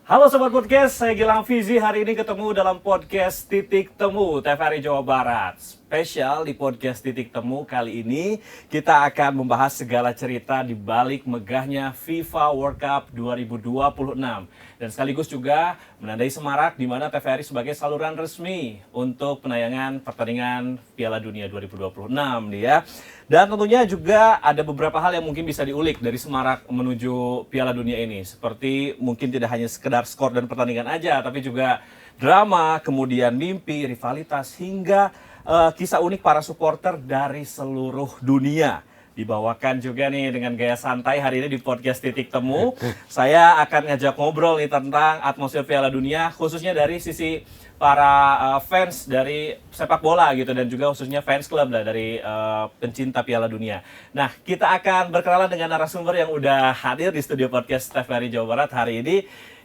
Halo Sobat Podcast, saya Gilang Fizi. Hari ini ketemu dalam podcast Titik Temu TVRI Jawa Barat. Spesial di podcast Titik Temu kali ini kita akan membahas segala cerita di balik megahnya FIFA World Cup 2026. Dan sekaligus juga menandai semarak di mana TVRI sebagai saluran resmi untuk penayangan pertandingan Piala Dunia 2026 nih ya. Dan tentunya juga ada beberapa hal yang mungkin bisa diulik dari semarak menuju Piala Dunia ini. Seperti mungkin tidak hanya sekedar skor dan pertandingan aja, tapi juga drama, kemudian mimpi, rivalitas, hingga kisah unik para supporter dari seluruh dunia. Dibawakan juga nih dengan gaya santai hari ini di podcast Titik Temu. Saya akan ngajak ngobrol nih tentang atmosfer Piala Dunia, khususnya dari sisi para fans dari sepak bola gitu, dan juga khususnya fans club lah dari pencinta Piala Dunia. Nah, kita akan berkenalan dengan narasumber yang udah hadir di studio podcast TVRI Jawa Barat hari ini.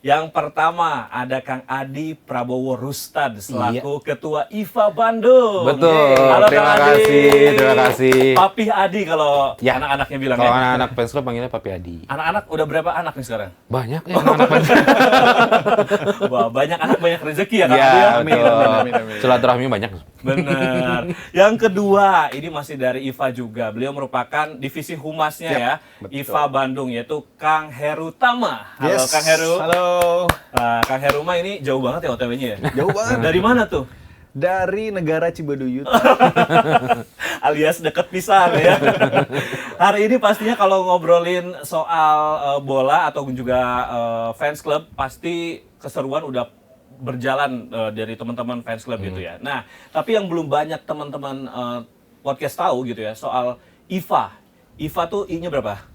Yang pertama ada Kang Adi Prabowo Rustad selaku Ketua IFA Bandung. Betul. Halo, terima Kang kasih, Adi. terima kasih. Papi Adi kalau Ya. anak-anaknya bilang. Kalau ya. anak-anak fans club panggilnya Papi Adi. Anak-anak udah berapa anak nih sekarang? Banyak ya anak-anak fans club. Wah, banyak anak banyak rezeki ya Kang Iya, Adi ya. betul. Silaturahmi banyak. Benar. Yang kedua, ini masih dari IFA juga. Beliau merupakan divisi humasnya ya, betul. IFA Bandung, yaitu Kang Heru Tama. Halo Yes. Kang Heru. Halo. Nah, Kang Heru mah ini jauh banget ya OTW-nya ya? Jauh banget. Dari mana tuh? Dari negara Cibaduyut. Alias deket pisan ya. Hari ini pastinya kalau ngobrolin soal bola atau juga fans club, pasti keseruan udah berjalan dari teman-teman fans club gitu ya. Nah, tapi yang belum banyak teman-teman podcast tahu gitu ya soal IFA. IFA tuh I-nya berapa?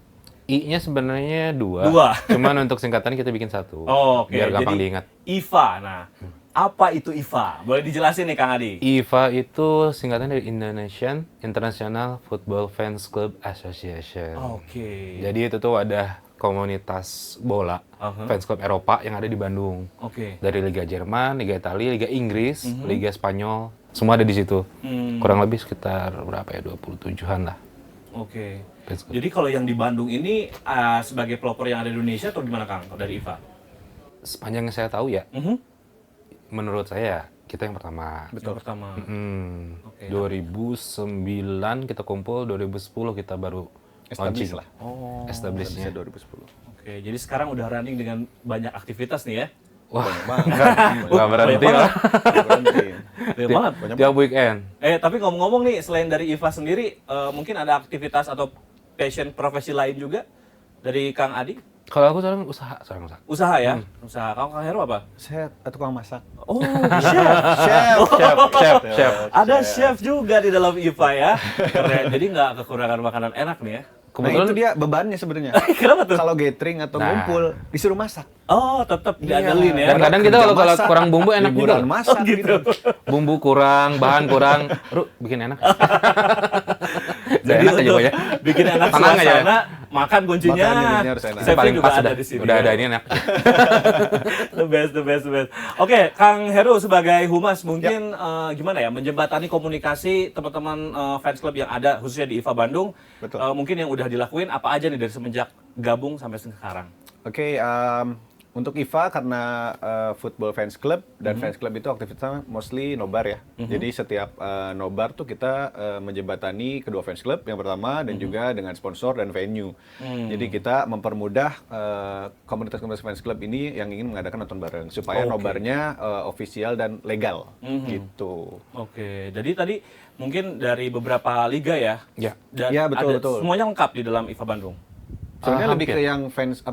I-nya sebenarnya dua. Cuman untuk singkatannya kita bikin satu. Oh, oke. Biar gampang Jadi, diingat. IFA. Nah, apa itu IFA? Boleh dijelasin nih Kang Adi? IFA itu singkatan dari Indonesian International Football Fans Club Association. Oke. Jadi itu tuh ada komunitas bola fans club Eropa yang ada di Bandung. Oke. Dari Liga Jerman, Liga Italia, Liga Inggris, Liga Spanyol, semua ada di situ. Kurang lebih sekitar berapa ya, 27-an lah. Oke. Fans club. Jadi kalau yang di Bandung ini sebagai pelopor yang ada di Indonesia atau gimana Kang dari IFA? Sepanjang yang saya tahu ya, menurut saya kita yang pertama. Betul. Yang pertama. Oke. 2009 kita kumpul, 2010 kita baru Establish launching. lah. Oh. Establishnya. 2010. Oke, jadi sekarang udah running dengan banyak aktivitas nih ya? Wah, Banyak nggak berhenti banyak lah. Berhenti. Banyak banget. Tiap weekend. Tapi ngomong-ngomong nih, selain dari IFA sendiri, mungkin ada aktivitas atau passion profesi lain juga dari Kang Adi? Kalau aku sekarang usaha. Usaha ya? Usaha. Kang Heru apa? Saya tukang masak. Oh, chef. Chef. Chef. Ada chef juga di dalam IFA ya. Keren. Jadi nggak kekurangan makanan enak nih ya. Nah, Kebetulan itu dia bebannya sebenarnya. Kenapa tuh? Kalau gathering atau Nah. ngumpul disuruh masak. Oh, tetap diandelin ya. Dan kadang kita Kerja kalau masak, kurang bumbu enak juga. liburan masak gitu. Bumbu kurang, bahan kurang, bikin enak. Jadi Enak aja untuk pokoknya. bikin enak Tenang aja. suasana, makan kuncinya. Makan intinya harus enak. Chefnya Paling juga pas ada udah. di sini. Udah ya. ada ini enak. The best. Oke, Kang Heru sebagai humas mungkin gimana ya menjembatani komunikasi teman-teman fans club yang ada khususnya di IFA Bandung. Betul. Mungkin yang udah dilakuin apa aja nih dari semenjak gabung sampai sekarang? Oke, untuk IFA karena football fans club dan fans club itu aktivitasnya mostly nobar ya. Jadi setiap nobar tuh kita menjembatani kedua fans club yang pertama dan juga dengan sponsor dan venue. Jadi kita mempermudah komunitas-komunitas fans club ini yang ingin mengadakan nonton bareng supaya Oke. nobarnya official dan legal gitu. Oke, jadi tadi mungkin dari beberapa liga ya. Ya. Dan Ya, betul, ada betul. semuanya lengkap di dalam IFA Bandung. Sebenarnya lebih hampir. ke yang fans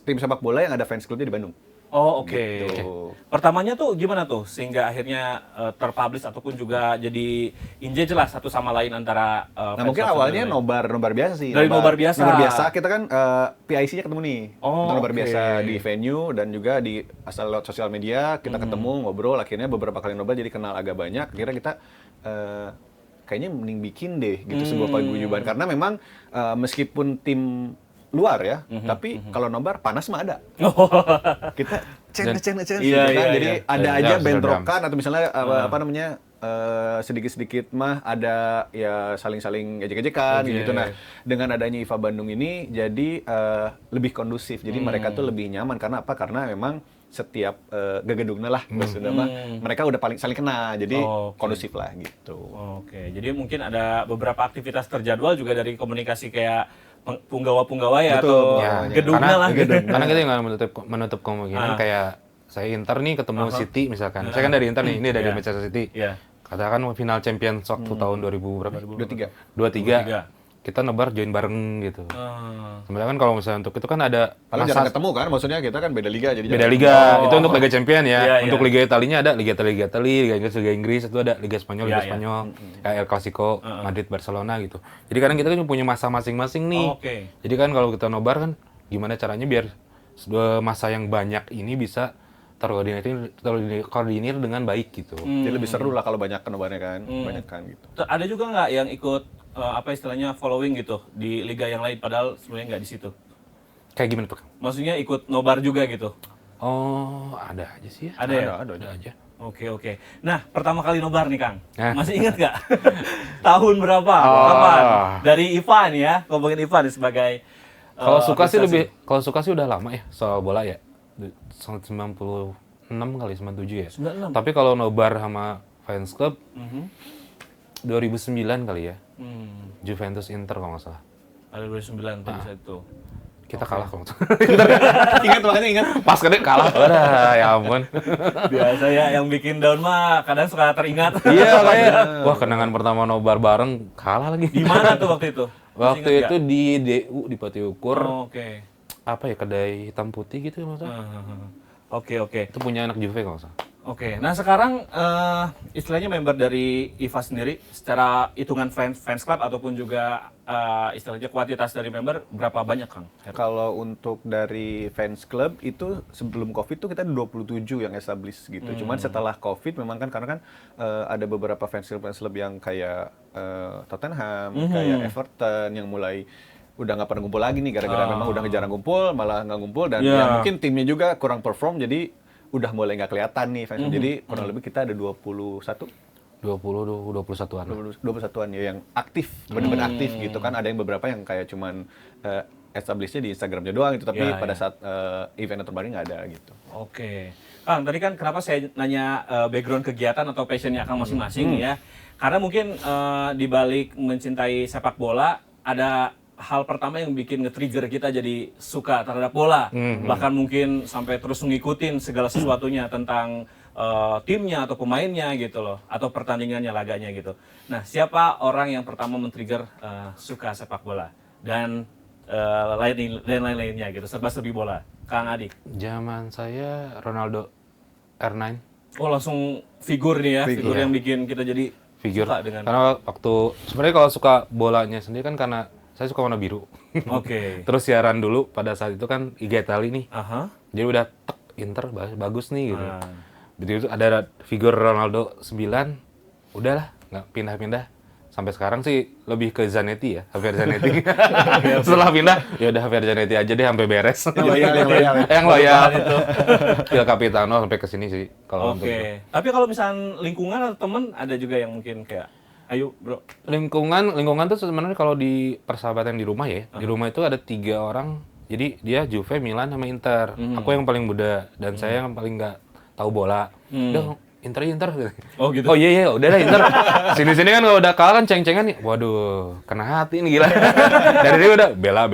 tim sepak bola yang ada fans clubnya di Bandung. Oh, oke. Gitu. Pertamanya tuh gimana tuh sehingga akhirnya terpublish ataupun juga jadi injek jelas satu sama lain antara Nah fans mungkin club awalnya sama nobar biasa sih. Dari nobar biasa. Nobar biasa kita kan PIC-nya ketemu nih. Oh, Nobar oke. biasa di venue dan juga di asal lewat sosial media kita ketemu ngobrol. Akhirnya beberapa kali nobar jadi kenal agak banyak. Akhirnya kita kayaknya mending bikin deh gitu sebuah paguyuban karena memang meskipun tim luar ya, tapi kalau nobar panas mah ada. Kita ceng Iya, gitu kan. iya, Jadi iya. ada Iya, aja harus bentrokan atau misalnya apa namanya sedikit-sedikit mah ada ya saling-saling ejek-ejekan gitu. Nah, dengan adanya IFA Bandung ini jadi lebih kondusif. Jadi mereka tuh lebih nyaman karena apa? Karena memang setiap gegedugna lah maksudnya mah mereka udah paling saling kenal. Jadi kondusif lah gitu. Oke, jadi mungkin ada beberapa aktivitas terjadwal juga dari komunikasi kayak punggawa-punggawa ya atau Ya, gedungnya lah. Karena kita nggak menutup kemungkinan kayak saya Inter nih ketemu City misalkan. Saya kan dari Inter nih, ini dari Manchester City. Iya. Katakan final Champions waktu tahun 2000 berapa? 23. 23. Kita nobar join bareng gitu. Sebenarnya kan kalau misalnya untuk itu kan ada Paling jarang ketemu kan, maksudnya kita kan beda liga jadi beda jarang liga. Itu untuk Liga Champion ya. Iya, Untuk iya. Liga Italinya ada Liga Inggris, itu ada Liga Spanyol, Iya, Liga Spanyol, kayak El Clasico, Madrid, Barcelona gitu. Jadi kadang kita kan punya masa masing-masing nih. Oke. Jadi kan kalau kita nobar kan gimana caranya biar masa yang banyak ini bisa terkoordinir dengan baik gitu. Jadi lebih seru lah kalau banyak nobarnya kan, banyak kan gitu. Ada juga nggak yang ikut apa istilahnya following gitu di liga yang lain padahal sebenarnya nggak di situ? Kayak gimana tuh? Kang? Maksudnya ikut nobar juga gitu? Oh, ada aja sih ya. Ada ya? Ada aja. Oke. Nah, pertama kali nobar nih Kang, Nah. masih ingat nggak? Tahun berapa? Kapan? Dari Ivan ya, ngomongin Ivan sebagai Kalau suka sih apresiasi. kalau suka sih udah lama ya soal bola ya. 96 kali, 97 ya. 96. Tapi kalau nobar sama fans club 2009 kali ya. Juventus Inter kalau nggak salah. Ada 2009 pada saat itu. Kita kalah kalau nggak salah. Ingat makanya ingat. Pas kan kalah. Udah, ya ampun. Biasa ya, yang bikin down mah kadang suka teringat. Iya kayak, wah kenangan pertama nobar bareng kalah lagi. Di mana tuh waktu itu? Masih Waktu ingat itu nggak? di DU di Pati Ukur. Oke. Apa ya, kedai hitam putih gitu maksudnya. Oke. Itu punya anak Juve kalau nggak salah. Oke, nah sekarang istilahnya member dari IFA sendiri secara hitungan fans club ataupun juga istilahnya kuantitas dari member berapa banyak Kang? Kalau untuk dari fans club itu sebelum Covid tuh kita ada 27 yang established gitu. Cuman setelah Covid memang kan karena kan ada beberapa fans club yang kayak Tottenham, kayak Everton yang mulai udah nggak pernah ngumpul lagi nih gara-gara memang udah jarang ngumpul, malah nggak ngumpul dan ya mungkin timnya juga kurang perform jadi udah mulai nggak kelihatan nih fans. Jadi kurang lebih kita ada 21 21-an. 21-an ya yang aktif, benar-benar aktif gitu kan. Ada yang beberapa yang kayak cuman establishnya di Instagramnya doang gitu, tapi pada saat event atau nggak ada gitu. Oke. Kang, tadi kan kenapa saya nanya background kegiatan atau passionnya Kang masing-masing ya? Karena mungkin di balik mencintai sepak bola ada hal pertama yang bikin nge-trigger kita jadi suka terhadap bola. Bahkan mungkin sampai terus ngikutin segala sesuatunya tentang timnya atau pemainnya gitu loh, atau pertandingannya, laganya gitu. Nah, siapa orang yang pertama men-trigger suka sepak bola dan lain-lainnya gitu, serba-serbi bola? Kang Adi. Zaman saya Ronaldo R9 Oh, langsung figur nih ya, figur yang bikin kita jadi figur. suka dengan. Karena waktu sebenarnya kalau suka bolanya sendiri kan karena saya suka warna biru. Oke. Terus siaran dulu pada saat itu kan Liga Italia nih. Aha. Jadi udah tek, Inter bagus nih gitu. Ah. Begitu ada figur Ronaldo 9, udahlah nggak pindah-pindah. Sampai sekarang sih lebih ke Zanetti ya, Javier Zanetti. Setelah pindah, ya udah Javier Zanetti aja deh sampai beres. Yang loyal itu. Il Capitano sampai ke sini sih kalau untuk Oke. Tapi kalau misalnya lingkungan atau temen ada juga yang mungkin kayak, ayo bro. lingkungan tuh sebenarnya kalau di persahabatan di rumah ya, di rumah itu ada 3 orang. Jadi dia Juve, Milan sama Inter. Aku yang paling muda dan saya yang paling nggak tahu bola. Udah Inter. Oh gitu. Oh iya, udah dah Inter. Sini-sini kan kalau udah kalah kan ceng-cengan nih. Waduh, kena hati nih gila. Dari sini udah bela,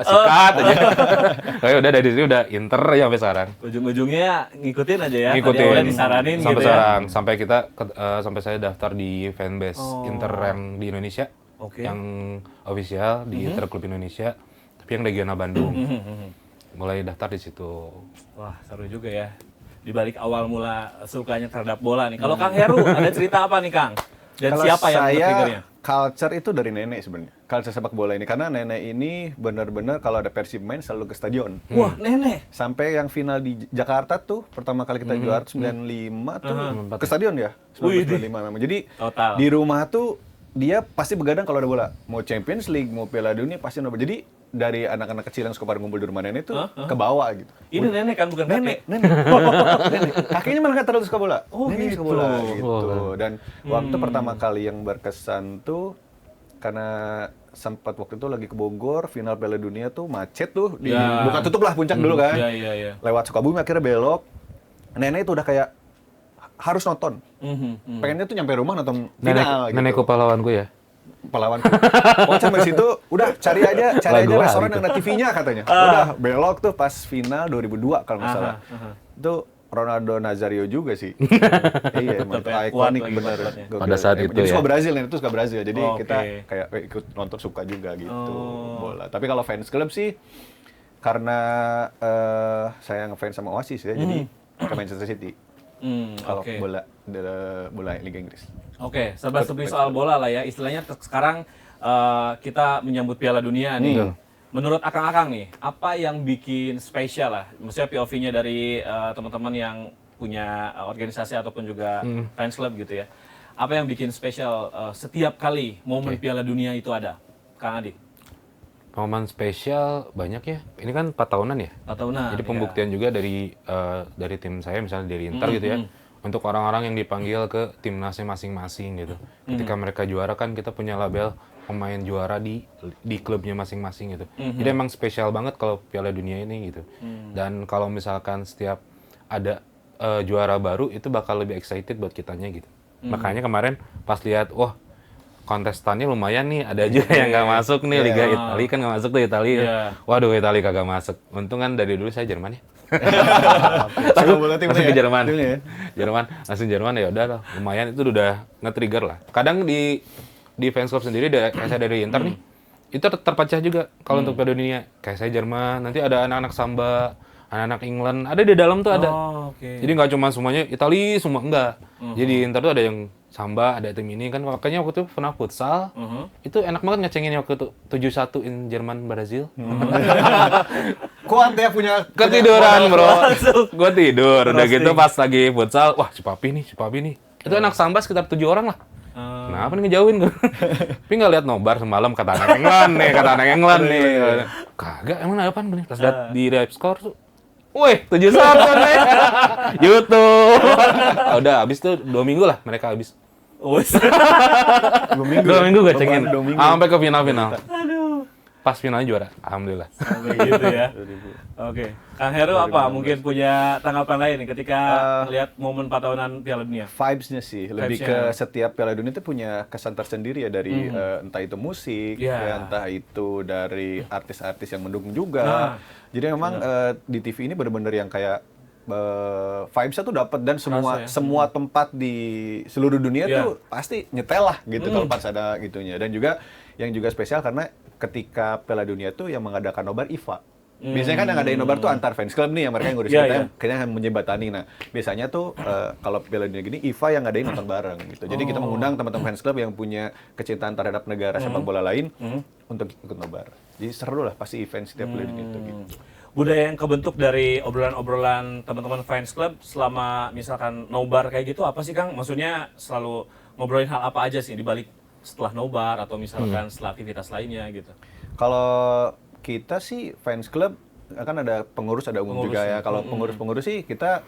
sikat aja. Kayak udah dari sini udah Inter aja sampai sekarang. Ujung-ujungnya ngikutin aja ya. Ngikutin. Tadi awalnya disaranin sampai gitu sekarang. Sampai kita sampai saya daftar di fanbase Inter yang di Indonesia. Oke. Yang official di Inter Klub Indonesia. Tapi yang regional Bandung. Mulai daftar di situ. Wah, seru juga ya. Di balik awal mula sukanya terhadap bola nih. Kalau Kang Heru ada cerita apa nih Kang? Dan Kalau siapa yang triggernya? Culture itu dari nenek sebenarnya. Culture sepak bola ini karena nenek ini benar-benar kalau ada Persib main selalu ke stadion. Wah, nenek. Sampai yang final di Jakarta tuh pertama kali kita juara 95 tuh ke stadion ya. 1995 memang. Jadi Total. di rumah tuh dia pasti begadang kalau ada bola. Mau Champions League, mau Piala Dunia pasti nobar. Jadi dari anak-anak kecil yang suka pada ngumpul di rumah nenek tuh ke bawah gitu. Ini nenek kan bukan kakek. Nenek. Nenek. Kakeknya malah nggak terlalu suka bola. Oh, Nenek gitu. suka bola gitu. Dan waktu pertama kali yang berkesan tuh karena sempat waktu itu lagi ke Bogor, final Piala Dunia tuh macet tuh di Ya. bukan tutup lah puncak dulu kan. Iya. Lewat Sukabumi akhirnya belok. Nenek itu udah kayak harus nonton. Pengennya tuh nyampe rumah nonton final gitu. Nenekku pahlawanku ya. Pahlawan. Oh, sampai situ udah cari aja Lagu restoran gitu. yang ada TV-nya katanya. Udah belok tuh pas final 2002 kalau nggak salah. Itu Ronaldo Nazario juga sih. Iya, emang Tetep ya, ikonik kuat lagi bener. kuat-kuatnya. Gokil. Pada saat itu Jadi ya. suka Brazil nih, itu suka Brazil. Jadi Oke. kita kayak ikut nonton suka juga gitu bola. Tapi kalau fans club sih karena saya ngefans sama Oasis ya, jadi ke Manchester City. Kalau Oke. bola Liga Inggris. Oke, serba-serbi soal bola lah ya. Istilahnya sekarang kita menyambut Piala Dunia nih. Menurut Akang-Akang nih, apa yang bikin spesial lah? Maksudnya POV-nya dari teman-teman yang punya organisasi ataupun juga fans club gitu ya. Apa yang bikin spesial setiap kali momen Piala Dunia itu ada? Kang Adi? Momen spesial banyak ya. Ini kan 4 tahunan ya. Tahunan. Jadi pembuktian juga dari tim saya misalnya dari Inter gitu ya. Untuk orang-orang yang dipanggil ke timnasnya masing-masing gitu. Ketika mereka juara kan kita punya label pemain juara di klubnya masing-masing gitu. Jadi emang spesial banget kalau Piala Dunia ini gitu. Dan kalau misalkan setiap ada juara baru itu bakal lebih excited buat kitanya gitu. Makanya kemarin pas lihat wah kontestannya lumayan nih, ada aja yang nggak masuk nih. Liga Italia kan nggak masuk tuh Italia. Waduh, Italia kagak masuk. Untung kan dari dulu saya Jerman ya. Langsung ke Jerman. Langsung Jerman ya udah lah. Lumayan itu udah nge-trigger lah. Kadang di fans club sendiri kayak saya dari Inter nih. Itu terpecah juga kalau untuk Piala Dunia. Kayak saya Jerman, nanti ada anak-anak Samba, anak-anak England, ada di dalam tuh ada. Jadi nggak cuma semuanya Italia semua enggak. Jadi Inter tuh ada yang Samba, ada tim ini kan. Makanya waktu itu pernah futsal, itu enak banget ngecengin waktu itu 7-1 in Jerman Brazil. Kuat ya punya Ketiduran bro, gue tidur. Udah gitu pas lagi futsal, wah si Papi nih. Itu anak Samba sekitar 7 orang lah. Kenapa nih ngejauhin gue? Tapi nggak lihat nobar semalam kata anak England nih. Kagak, emang ada apaan nih? Pas lihat di rap score tuh, wih 7-1 nih. YouTube. Udah habis tuh 2 minggu lah mereka habis. 2 minggu. 2 minggu gue cengin. 2 minggu. Sampai ke final. Aduh. Pas finalnya juara, alhamdulillah. Sampai gitu ya. Oke. Kang Heru apa? Mungkin punya tanggapan lain nih ketika melihat momen 4 tahunan Piala Dunia? Vibes-nya sih, lebih Vibes-nya. ke setiap Piala Dunia itu punya kesan tersendiri ya dari entah itu musik, ya, entah itu dari artis-artis yang mendukung juga. Jadi memang di TV ini benar-benar yang kayak vibes-nya tuh dapat dan semua tempat di seluruh dunia tuh pasti nyetel lah gitu kalau pas ada gitunya. Dan juga yang juga spesial karena ketika Piala Dunia tuh yang mengadakan nobar IFA. Biasanya kan yang ngadain nobar tuh antar fans club nih yang mereka yang ngurus kita, kayaknya yang menjembatani. Nah, biasanya tuh kalau Piala Dunia gini IFA yang ngadain nonton bareng gitu. Jadi kita mengundang teman-teman fans club yang punya kecintaan terhadap negara sepak bola lain untuk ikut nobar. Jadi seru lah pasti event setiap Piala Dunia itu gitu. Budaya yang kebentuk dari obrolan-obrolan teman-teman fans club selama misalkan nobar kayak gitu apa sih Kang? Maksudnya selalu ngobrolin hal apa aja sih di balik setelah nobar atau misalkan setelah aktivitas lainnya gitu? Kalau kita sih fans club kan ada pengurus ada umum juga ya. Kalau pengurus sih kita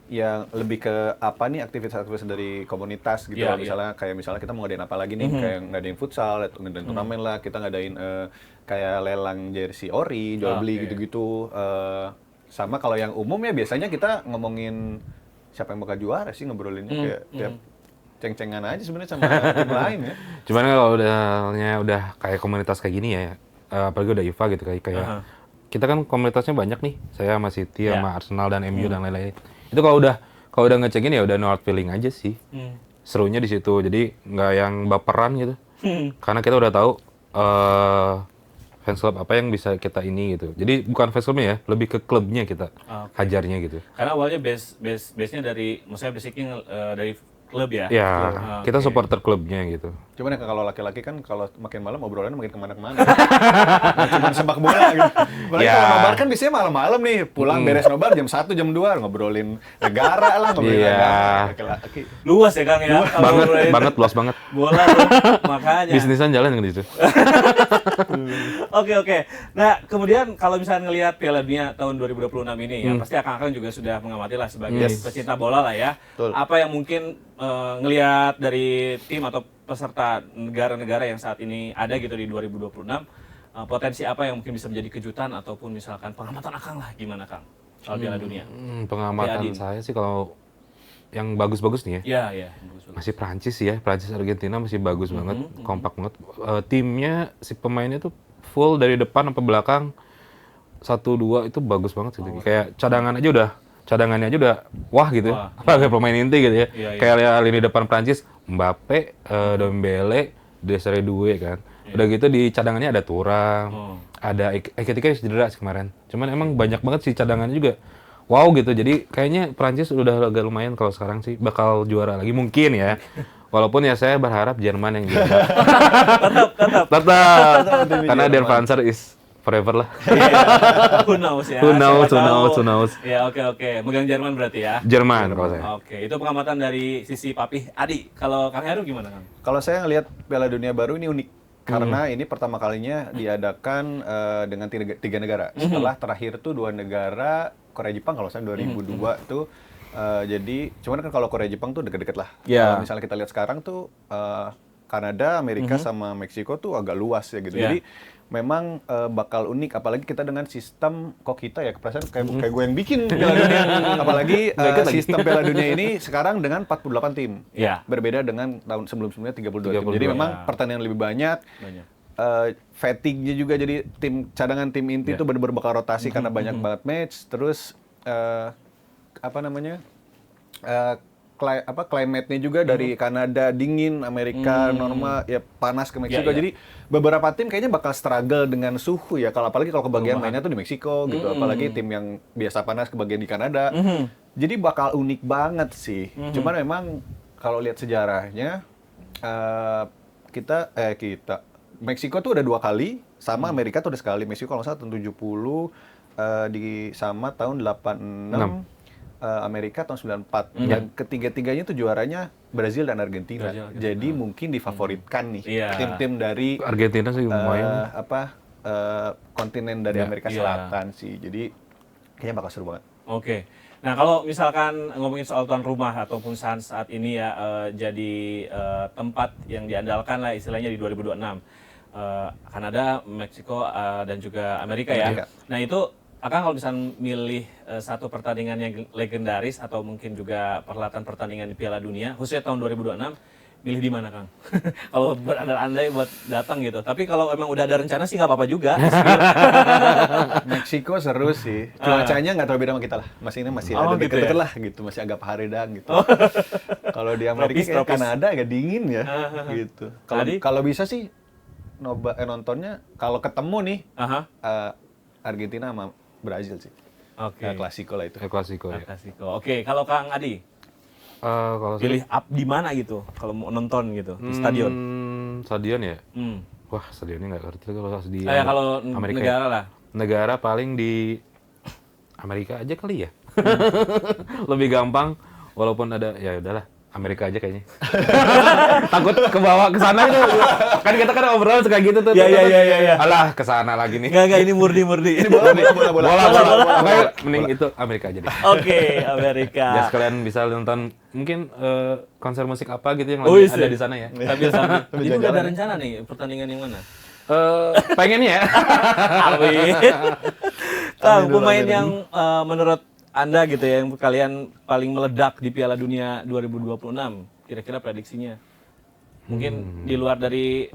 yang lebih ke apa nih aktivitas-aktivitas dari komunitas gitu. Misalnya kita mau ngadain apa lagi nih, kayak ngadain futsal, ngadain turnamen lah, kita ngadain kayak lelang jersey ori, jual beli gitu-gitu. Sama kalau yang umum ya biasanya kita ngomongin siapa yang bakal juara sih ngobrolinnya kayak tiap ceng-cengan aja sebenarnya sama tim lain ya. Cuman kalau udah kayak komunitas kayak gini ya, apalagi udah IFA gitu kayak kita kan komunitasnya banyak nih. Saya sama City, sama Arsenal dan MU dan lain-lain. Itu kalau udah ngecengin ya udah no hard feeling aja sih. Serunya di situ. Jadi nggak yang baperan gitu. Karena kita udah tahu fans club apa yang bisa kita ini gitu. Jadi bukan fans clubnya ya, lebih ke klubnya kita hajarnya gitu. Karena awalnya base-nya dari, maksudnya basicnya dari klub ya? Ya, kita supporter klubnya gitu. Cuman ya kalau laki-laki kan kalau makin malam obrolannya makin kemana-kemana. Nggak cuma sepak bola gitu. Apalagi Ya. kalau nobar kan biasanya malam-malam nih, pulang beres nobar jam 1, jam 2 ngobrolin negara lah, ngobrolin Iya. agama. Laki-laki. Luas ya Kang ya. Kalau ngobrolin Luas banget. bola tuh, makanya. Bisnisan jalan kan di situ. Oke. Nah, kemudian kalau misalnya ngelihat Piala Dunia tahun 2026 ini, ya pasti Akang juga sudah mengamati lah sebagai pecinta bola lah ya. Betul. Apa yang mungkin ngelihat dari tim atau peserta negara-negara yang saat ini ada gitu di 2026, potensi apa yang mungkin bisa menjadi kejutan ataupun misalkan pengamatan Akang lah, gimana Kang soal Piala Dunia? Pengamatan Adin. saya sih kalau yang bagus-bagus nih ya. Iya. Bagus-bagus. Masih Prancis sih ya, Prancis Argentina masih bagus banget, kompak banget. Timnya si pemainnya tuh full dari depan sampai belakang 1-2 itu bagus banget gitu. Kayak cadangannya aja udah wah gitu. Wah. Apalagi pemain inti gitu ya. Iya. Kayak lini depan Prancis, Mbappe, Dembele, Desire Doué kan. Udah gitu di cadangannya ada Thuram, ada Ekitike cedera kemarin. Cuman emang banyak banget sih cadangannya juga. Wow gitu, jadi kayaknya Prancis udah agak lumayan kalau sekarang sih bakal juara lagi mungkin ya. Walaupun ya saya berharap Jerman yang juara. Tetap. Karena Der Panzer is forever lah. Who knows ya. Who knows, siapa who tahu. knows. Ya, oke. Megang Jerman berarti ya. Jerman kalau saya. Oke, itu pengamatan dari sisi Papih Adi. Kalau Kang Heru gimana Kang? Kalau saya ngelihat Piala Dunia baru ini unik karena ini pertama kalinya diadakan dengan tiga negara. Setelah terakhir tuh 2 negara Korea Jepang kalau saya 2002 tuh jadi cuman kan kalau Korea Jepang tuh deket-deket lah. Ya. Kalau misalnya kita lihat sekarang tuh Kanada, Amerika sama Meksiko tuh agak luas ya gitu. Ya. Jadi memang bakal unik apalagi kita dengan sistem kok kita ya perasaan kayak gue yang bikin Piala Dunia. Apalagi sistem Piala Dunia ini sekarang dengan 48 tim. Iya. Berbeda dengan tahun sebelum-sebelumnya 32 tim. 32, Jadi memang ya. pertandingan lebih banyak. Fatigue-nya juga jadi cadangan tim inti itu benar-benar bakal rotasi karena banyak banget match. Terus climate-nya juga dari Kanada dingin, Amerika normal, ya panas ke Meksiko. Ya. Jadi beberapa tim kayaknya bakal struggle dengan suhu ya. Apalagi kalau kebagian mainnya tuh di Meksiko gitu. Apalagi tim yang biasa panas kebagian di Kanada. Jadi bakal unik banget sih. Cuman memang kalau lihat sejarahnya kita Meksiko tuh udah 2 kali, sama Amerika tuh udah sekali. Meksiko kalau nggak salah tahun 70 sama tahun 86. Amerika tahun 94 dan ketiga-tiganya tuh juaranya Brazil dan Argentina. Jadi mungkin difavoritkan nih Iya. tim-tim dari Argentina sih lumayan. kontinen dari Amerika Selatan sih. Jadi kayaknya bakal seru banget. Oke. Nah, kalau misalkan ngomongin soal tuan rumah ataupun saat ini ya jadi tempat yang diandalkan lah istilahnya di 2026. Kanada, Meksiko dan juga Amerika ya. Amerika. Nah, itu Akang kalau misalnya milih satu pertandingan yang legendaris atau mungkin juga perhelatan-pertandingan di Piala Dunia, khususnya tahun 2026, milih di mana Kang? Kalau berandai-andai buat datang gitu. Tapi kalau emang udah ada rencana sih nggak apa-apa juga. Meksiko seru sih. Cuacanya nggak terlalu beda sama kita lah. Masih ada gitu deket-deket ya? lah gitu. Masih agak paredang gitu. Kalau di Amerika kayak Tropis. Kanada agak dingin ya gitu. Tadi? Kalau bisa sih nontonnya kalau ketemu nih Aha. Argentina sama Brazil sih. Oke. Klasiko lah itu. Klasiko ya. Klasiko. Oke, kalau Kang Adi Kalau saya pilih up di mana gitu kalau mau nonton gitu di stadion? Stadion ya. Hmm. Wah, stadionnya nggak ngerti kalau di Kalau Amerika negara ya. lah. Negara paling di Amerika aja kali ya. Lebih gampang walaupun ada ya udahlah Amerika aja kayaknya. Takut kebawa ke sana gitu. Kan kita kan obrolan suka gitu tuh. Iya. Alah, ke sana lagi nih. Enggak ini murni. Ini Bola. Makanya mending itu Amerika aja deh. Oke, Amerika. Ya sekalian bisa nonton mungkin konser musik apa gitu yang Oh, lagi iya. ada di sana ya. Sambil. Sambil Itu udah ada jalan-jalan. rencana nih pertandingan yang mana? Pengen ya. Amin. Kang, Amin dulu, pemain amin. yang menurut Anda gitu ya, yang kalian paling meledak di Piala Dunia 2026, kira-kira prediksinya? Mungkin di luar dari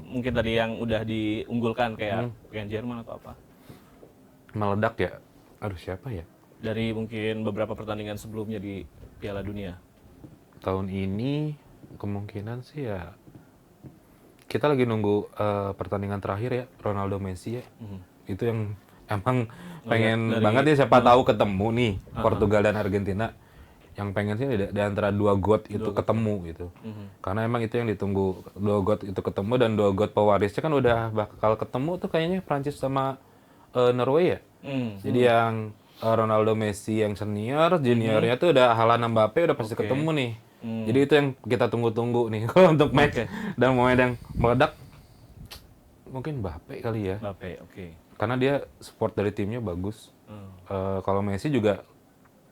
yang udah diunggulkan kayak Jerman atau apa? Meledak ya. Aduh, siapa ya? Dari mungkin beberapa pertandingan sebelumnya di Piala Dunia. Tahun ini kemungkinan sih ya kita lagi nunggu pertandingan terakhir ya Ronaldo Messi ya. Itu yang emang pengen dari- banget ya siapa tahu ketemu nih Portugal dan Argentina. yang pengen sih di antara dua god itu ketemu gitu. Karena emang itu yang ditunggu, dua god itu ketemu, dan dua god pewarisnya kan udah bakal ketemu tuh kayaknya Prancis sama Norway ya. Jadi yang Ronaldo, Messi yang senior, juniornya tuh udah Haaland, Mbappe udah pasti ketemu nih. Jadi itu yang kita tunggu-tunggu nih kalau untuk match. Dan momen yang meledak mungkin Mbappe kali ya. Mbappe, oke. Karena dia support dari timnya bagus. Kalau Messi juga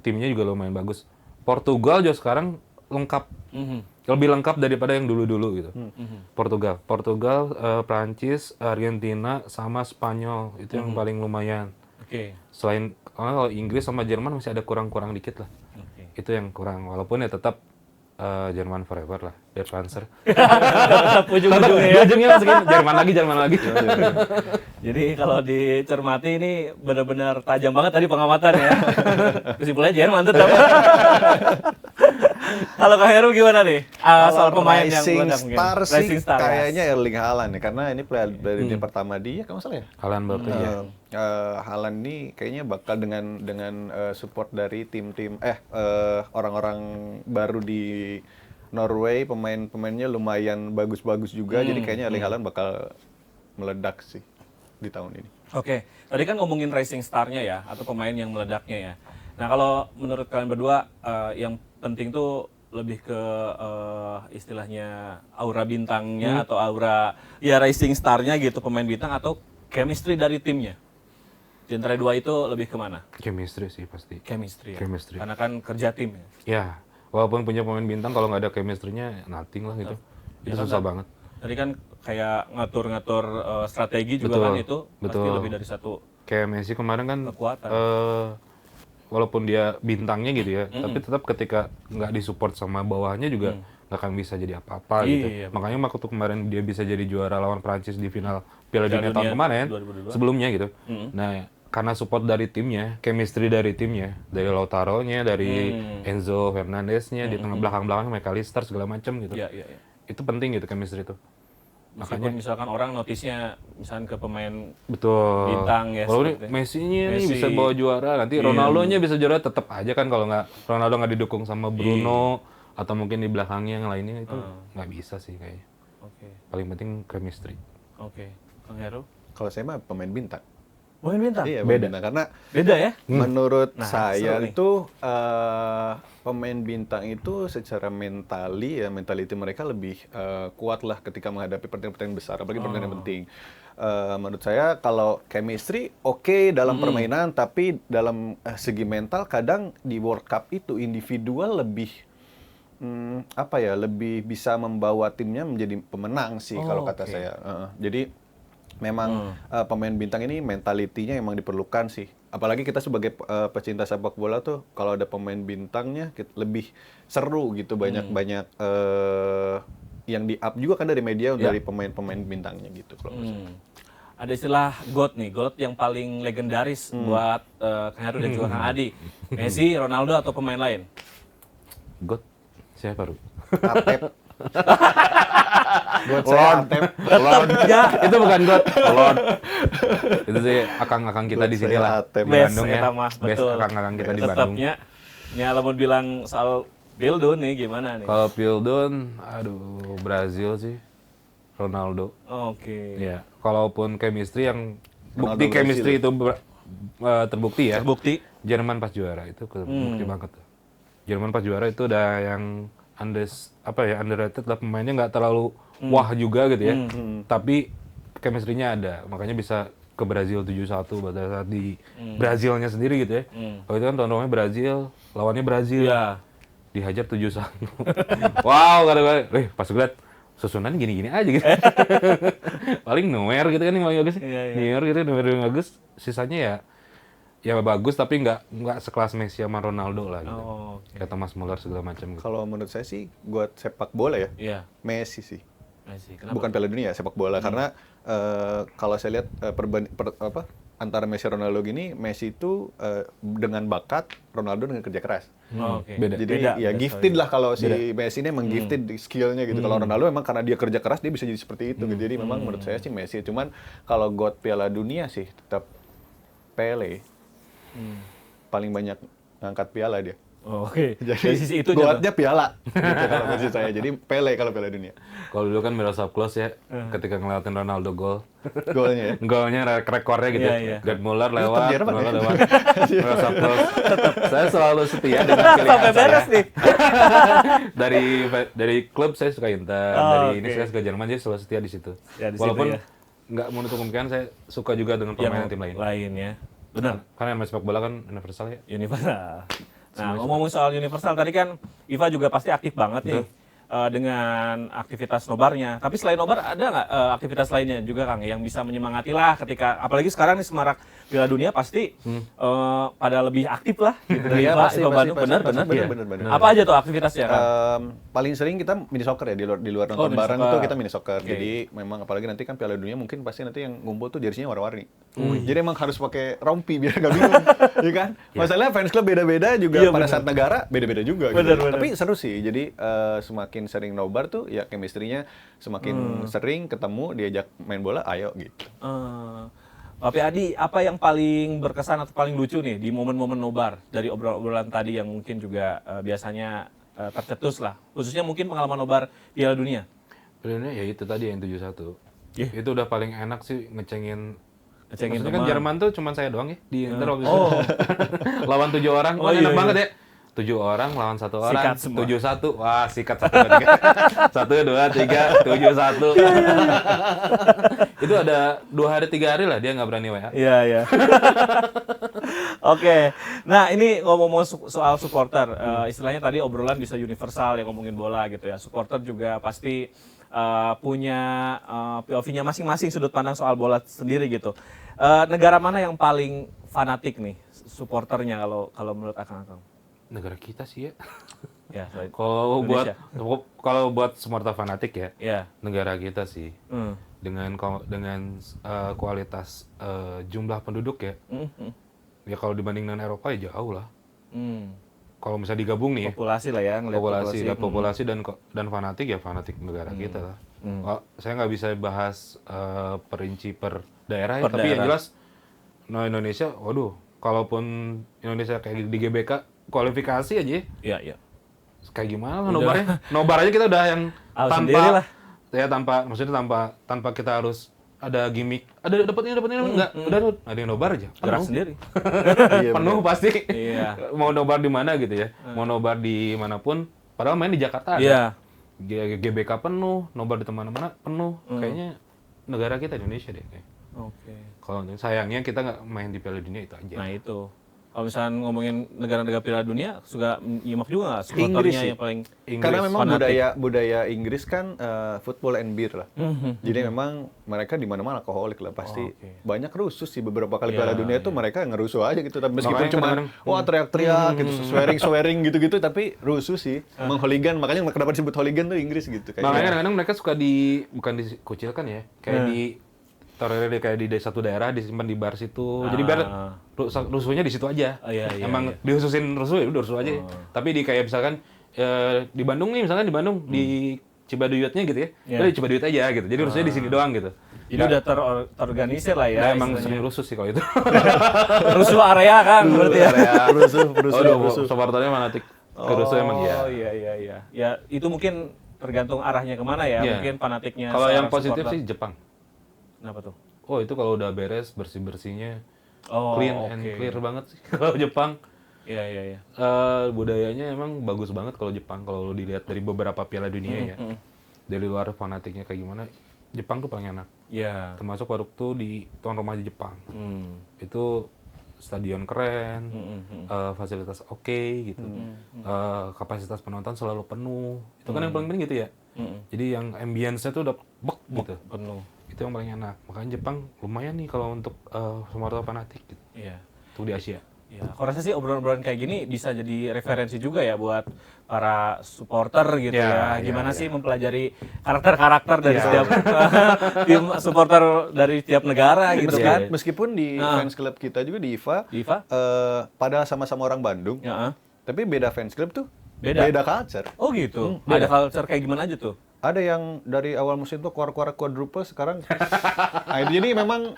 timnya juga lumayan bagus. Portugal juga sekarang lengkap, lebih lengkap daripada yang dulu-dulu gitu. Portugal, Prancis, Argentina, sama Spanyol itu yang paling lumayan. Oke. Selain kalau Inggris sama Jerman masih ada kurang-kurang dikit lah. Oke. Itu yang kurang. Walaupun ya tetap Jerman forever lah, Der Panzer. Tetap ujung-ujungnya ya. Ujungnya masukin Jerman lagi. Jadi kalau dicermati ini benar-benar tajam banget tadi pengamatan ya. Kesimpulannya Jerman tetap. Kalau Kak Heru gimana nih? Soal pemain yang Rising meledak mungkin. Star sih Rising Star, kayaknya Erling Haaland ya, karena ini player dari dia pertama dia, kalau nggak salah ya. Haaland Mbappe ya. Haaland ini kayaknya bakal dengan support dari tim-tim orang-orang baru di Norway, pemain-pemainnya lumayan bagus-bagus juga, jadi kayaknya Erling Haaland bakal meledak sih di tahun ini. Oke, tadi kan ngomongin Rising Star-nya ya, atau pemain yang meledaknya ya. Nah kalau menurut kalian berdua, yang penting tuh lebih ke istilahnya aura bintangnya atau aura ya Rising Star-nya gitu, pemain bintang, atau chemistry dari timnya? Di antara dua itu lebih kemana? Chemistry sih pasti. Chemistry ya? Chemistry. Karena kan kerja tim ya? Ya, walaupun punya pemain bintang, kalau nggak ada chemistry-nya, nothing lah gitu. Itu susah banget. Tadi kan kayak ngatur-ngatur strategi juga Betul, kan itu pasti betul. lebih dari satu Kayak Messi kemarin kan, kekuatan. walaupun dia bintangnya gitu ya, tapi tetap ketika nggak disupport sama bawahnya juga nggak akan bisa jadi apa-apa gitu. Iya, Makanya waktu kemarin dia bisa jadi juara lawan Prancis di final Piala Dunia tahun Dunia kemarin, 2022. sebelumnya gitu. Nah, karena support dari timnya, chemistry dari timnya, dari Lautaro-nya, dari Enzo Fernandez-nya, di tengah belakang-belakang McAllister segala macam gitu. Iya, iya, iya. Itu penting gitu chemistry itu. Meskipun misalkan orang notisnya misalkan ke pemain Betul. bintang ya, Kalau seperti- Messi-nya nih Messi. bisa bawa juara, nanti Ronaldo-nya bisa juara, tetap aja kan kalau nggak Ronaldo nggak didukung sama Bruno atau mungkin di belakangnya yang lainnya itu nggak bisa sih kayaknya. Oke, Paling penting chemistry. oke. Kang Heru? Kalau saya mah pemain bintang. Pemain bintang? Iya, Beda. bintang, karena Beda ya? menurut Nah, saya seru nih. itu pemain bintang itu secara mentality mereka lebih kuat lah ketika menghadapi pertandingan besar, apalagi pertandingan penting. Menurut saya kalau chemistry oke dalam permainan, tapi dalam segi mental kadang di World Cup itu individual lebih lebih bisa membawa timnya menjadi pemenang sih kalau kata saya. Jadi memang pemain bintang ini mentalitinya emang diperlukan sih. Apalagi kita sebagai pecinta sepak bola tuh kalau ada pemain bintangnya lebih seru gitu, banyak-banyak yang di-up juga kan dari media dari pemain-pemain bintangnya gitu kalau menurut saya. Ada istilah GOAT nih, GOAT yang paling legendaris buat Kang Heru dan juga Kang Adi. Messi, Ronaldo, atau pemain lain? God, siapa Ru? Atep. Buat saya Atep. Lord. Itu bukan God, Lord. Itu sih akang-akang kita di sini lah. Atep. Di Best, Bandung ya. eta mah, Best betul. akang-akang kita di Bandung. Tetapnya, ya lamun bilang soal Pildun nih gimana nih? Kalau Pildun, aduh Brazil sih. Ronaldo. Oke. Ya, kalaupun chemistry yang Ronaldo bukti Brazil. chemistry itu terbukti ya. Terbukti. Jerman pas juara itu terbukti banget tuh. Jerman pas juara itu udah yang underrated lah, pemainnya nggak terlalu wah juga gitu ya. Tapi chemistry-nya ada, makanya bisa ke Brazil 7-1 pada saat di Brazilnya sendiri gitu ya. Kalau itu kan tuan rumahnya Brazil, lawannya Brazil. Iya. Dihajar 7-1. Wow, kata gue, pas gue liat susunan gini-gini aja gitu. Paling Neuer gitu kan yang paling bagus. Iya, iya. Neuer gitu, Neuer yang bagus. Sisanya ya bagus tapi nggak sekelas Messi sama Ronaldo lah gitu. Oh, oke. Kayak Thomas Muller segala macam gitu. Kalau menurut saya sih buat sepak bola ya, Iya. Messi sih. Messi. Kenapa? Bukan Piala Dunia, sepak bola. Karena kalau saya lihat antara Messi dan Ronaldo gini, Messi itu dengan bakat, Ronaldo dengan kerja keras. Oh, oke. Beda. Jadi Beda, ya beda, gifted sorry. lah kalau si Messi ini emang gifted di skillnya gitu. Kalau Ronaldo memang karena dia kerja keras dia bisa jadi seperti itu. Gitu. Jadi memang menurut saya sih Messi. Cuman kalau God Piala Dunia sih tetap Pele. Paling banyak ngangkat piala dia. Oh, oke. Jadi Dari sisi itu goatnya piala. Gitu kalau versi saya. Jadi Pele kalau Piala Dunia. Kalau dulu kan Miroslav Klose ya, ketika ngelewatin Ronaldo gol. Golnya ya. Golnya rekornya gitu. Iya, iya. Gerd Muller Tetap lewat, Jerman Muller ya? lewat. Miroslav Klose. Saya selalu setia dengan pilihan Sampai beres saya. nih. Dari klub saya suka Inter, Oh, dari ini oke. saya suka Jerman, jadi selalu setia di situ. Ya, di situ Walaupun ya. nggak menutup kemungkinan saya suka juga dengan permainan tim lain. ya. Benar. Karena yang main sepak bola kan universal ya. Universal. Nah, ngomong soal universal tadi kan Iva juga pasti aktif banget nih dengan aktivitas nobarnya. Tapi selain nobar ada nggak aktivitas lainnya juga Kang yang bisa menyemangati lah ketika apalagi sekarang nih semarak Piala Dunia pasti pada lebih aktif lah gitu dari Iya, Iva, pasti, Iva pasti, Bandung. pasti, Benar, pasti, benar. benar. Apa aja tuh aktivitasnya Kang? Paling sering kita mini soccer ya di luar Oh, nonton mini bareng soccer. itu kita mini soccer. Oke. Jadi memang apalagi nanti kan Piala Dunia mungkin pasti nanti yang ngumpul tuh jersinya warna-warni. Jadi emang harus pakai rompi biar nggak bingung, ya kan? Masalahnya fans club beda-beda juga Iya, pada benar. saat negara beda-beda juga. Benar, gitu. benar. Tapi seru sih. Jadi semakin sering nobar tuh ya chemistry-nya semakin sering ketemu diajak main bola, ayo gitu. Tapi Adi, apa yang paling berkesan atau paling lucu nih di momen-momen nobar dari obrolan tadi yang mungkin juga biasanya tercetus lah, khususnya mungkin pengalaman nobar Piala Dunia. Sebenarnya ya itu tadi yang 7-1. Iya. Itu udah paling enak sih ngecengin. Ngecengin Maksudnya kan teman. Jerman tuh cuma saya doang ya di Inter waktu itu. Oh. Lawan 7 orang, Oh, wah iya, enak iya. banget ya. 7 orang lawan 1 orang, Sikat semua. 7-1. Wah, sikat 1 2 3. 1 2 3 7-1. Itu ada 2 hari 3 hari lah dia nggak berani WA. Iya, iya. Oke. Nah, ini ngomong-ngomong soal supporter, istilahnya tadi obrolan bisa universal ya ngomongin bola gitu ya. Supporter juga pasti punya POV-nya masing-masing sudut pandang soal bola sendiri gitu. Negara mana yang paling fanatik nih supporternya kalau menurut Akang? Negara kita sih ya. Ya, selain Kalau Indonesia. buat supporter fanatik ya, ya. negara kita sih. Hmm. Dengan kualitas jumlah penduduk ya. Ya kalau dibanding dengan Eropa ya jauh lah. Hmm. Kalau misalnya digabung nih ya, Populasi lah ya, ngeliat populasi dan fanatik ya fanatik negara kita lah. Oh, saya nggak bisa bahas perinci per daerah ya, Per tapi yang daerah. jelas nah Indonesia, waduh, kalaupun Indonesia kayak di GBK kualifikasi aja ya, Iya, iya. kayak gimana lah nobarnya? Nobar aja kita udah yang Tahu sendiri lah. maksudnya tanpa kita harus ada gimmick, ada dapat ini enggak, udah ada yang nobar aja. Gerak Penuh. sendiri. Penuh pasti. Iya. Mau nobar di mana gitu ya. Mau nobar di manapun, padahal main di Jakarta ada. Iya. GBK penuh, nobar di mana-mana penuh. Kayaknya negara kita Indonesia deh. Oke. Kalau sayangnya kita nggak main di Piala Dunia itu aja. Nah itu. Kalau misalnya ngomongin negara-negara Piala Dunia, suka nyimak juga nggak Inggris supporternya sih. yang paling Karena memang fanatik? budaya Inggris kan football and beer lah. Jadi memang mereka di mana-mana alkoholik lah pasti. Banyak rusuh sih beberapa kali Piala Dunia itu mereka ngerusuh aja gitu. Tapi meskipun Makanya cuma kadang-kadang, wah teriak-teriak gitu, swearing gitu-gitu tapi rusuh sih. Mengholigan, makanya kenapa disebut hooligan tuh Inggris gitu Makanya kayaknya. kadang-kadang mereka suka bukan dikucilkan ya, kayak taruhnya kayak di satu daerah disimpan di bar situ. Jadi biar rusuhnya di situ aja. Oh, iya, iya, Emang dihususin rusuh ya udah rusuh aja. Tapi di kayak misalkan di Bandung nih, misalkan di Bandung di Cibaduyutnya gitu ya. Udah di Cibaduyut aja gitu. Jadi rusuhnya di sini doang gitu. Ini udah terorganisir lah ya. Nah, emang istilahnya. sering rusuh sih kalau itu. Rusuh area kan berarti ya. Rusuh. Supporternya fanatik ke rusuh emang ya. Oh iya. Ya itu mungkin tergantung arahnya kemana ya. Iya. Mungkin fanatiknya. Kalau yang seorang positif supporter. sih Jepang. Kenapa tuh? Oh, itu kalau udah beres bersih-bersihnya Oh, clean and oke. clear banget sih kalau Jepang. Iya. Budayanya emang bagus banget kalau Jepang kalau lu dilihat dari beberapa Piala Dunia ya. Dari luar fanatiknya kayak gimana, Jepang tuh paling enak. Iya. Termasuk waktu di tuan rumah di Jepang. Hmm. Itu stadion keren, fasilitas oke gitu. Kapasitas penonton selalu penuh. Itu kan yang paling penting gitu ya. Jadi yang ambience-nya tuh udah bek gitu. Penuh. Itu yang paling enak. Makanya Jepang lumayan nih kalau untuk supporter fanatik gitu. Iya. Tuh di Asia. Ya, aku rasa sih obrolan-obrolan kayak gini bisa jadi referensi juga ya buat para supporter gitu ya. Gimana sih mempelajari karakter-karakter dari setiap tim supporter dari tiap negara gitu kan. Meskipun di fans club kita juga di IFA, pada sama-sama orang Bandung, Ya, tapi beda fans club tuh, Beda. beda culture. oh gitu. Ada culture kayak gimana aja tuh? Ada yang dari awal musim tuh keluar-keluar quadruple sekarang. Nah, itu jadi memang